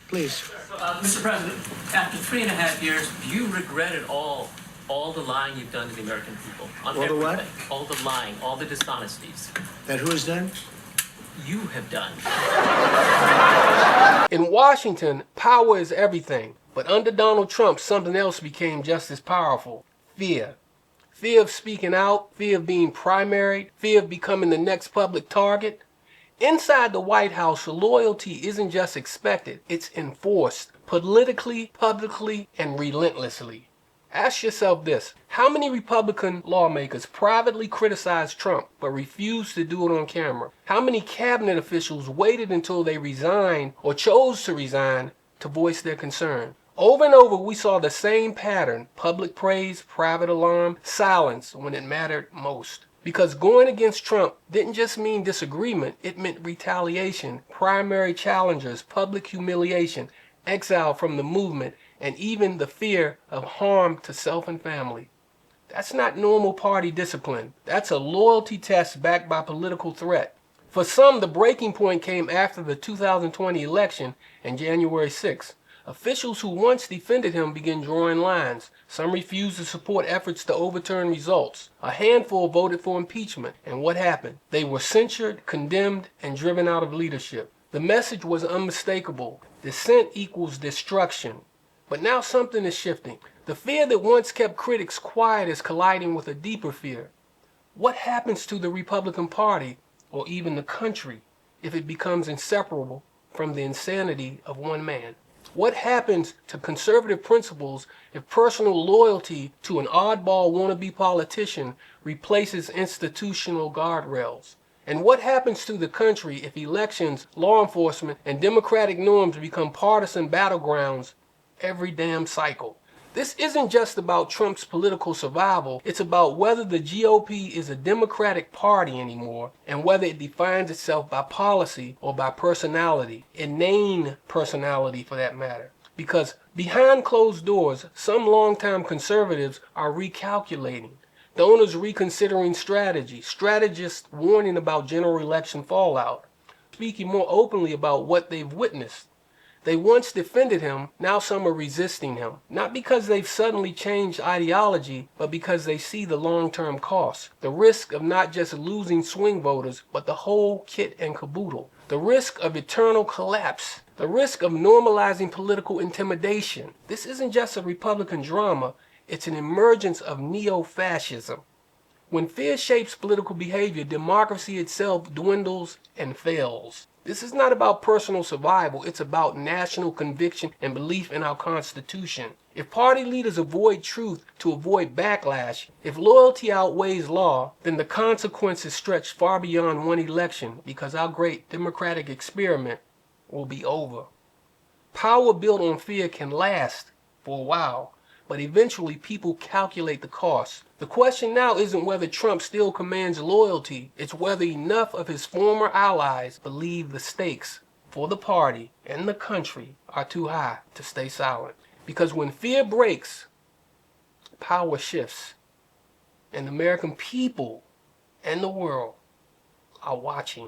Please. Mr. President, after 3.5 years, do you regret at all the lying you've done to the American people? On All the what? All the lying, all the dishonesties. That who has done? You have done. In Washington, power is everything. But under Donald Trump, something else became just as powerful. Fear. Fear of speaking out, fear of being primaried, fear of becoming the next public target. Inside the White House, loyalty isn't just expected, it's enforced, politically, publicly, and relentlessly. Ask yourself this: how many Republican lawmakers privately criticized Trump but refused to do it on camera? How many cabinet officials waited until they resigned or chose to resign to voice their concern? Over and over, we saw the same pattern: public praise, private alarm, silence when it mattered most. Because going against Trump didn't just mean disagreement, it meant retaliation, primary challengers, public humiliation, exile from the movement, and even the fear of harm to self and family. That's not normal party discipline. That's a loyalty test backed by political threat. For some, the breaking point came after the 2020 election and January 6th. Officials who once defended him began drawing lines. Some refused to support efforts to overturn results. A handful voted for impeachment. And what happened? They were censured, condemned, and driven out of leadership. The message was unmistakable. Dissent equals destruction. But now something is shifting. The fear that once kept critics quiet is colliding with a deeper fear. What happens to the Republican Party, or even the country, if it becomes inseparable from the insanity of one man? What happens to conservative principles if personal loyalty to an oddball wannabe politician replaces institutional guardrails? And what happens to the country if elections, law enforcement, and democratic norms become partisan battlegrounds every damn cycle? This isn't just about Trump's political survival. It's about whether the GOP is a Democratic Party anymore and whether it defines itself by policy or by personality, inane personality for that matter. Because behind closed doors, some longtime conservatives are recalculating. Donors reconsidering strategy, strategists warning about general election fallout, speaking more openly about what they've witnessed. They once defended him, now some are resisting him. Not because they've suddenly changed ideology, but because they see the long-term cost. The risk of not just losing swing voters, but the whole kit and caboodle. The risk of eternal collapse. The risk of normalizing political intimidation. This isn't just a Republican drama, it's an emergence of neo-fascism. When fear shapes political behavior, democracy itself dwindles and fails. This is not about personal survival, it's about national conviction and belief in our Constitution. If party leaders avoid truth to avoid backlash, if loyalty outweighs law, then the consequences stretch far beyond one election because our great democratic experiment will be over. Power built on fear can last for a while, but eventually people calculate the cost. The question now isn't whether Trump still commands loyalty, it's whether enough of his former allies believe the stakes for the party and the country are too high to stay silent. Because when fear breaks, power shifts, and the American people and the world are watching.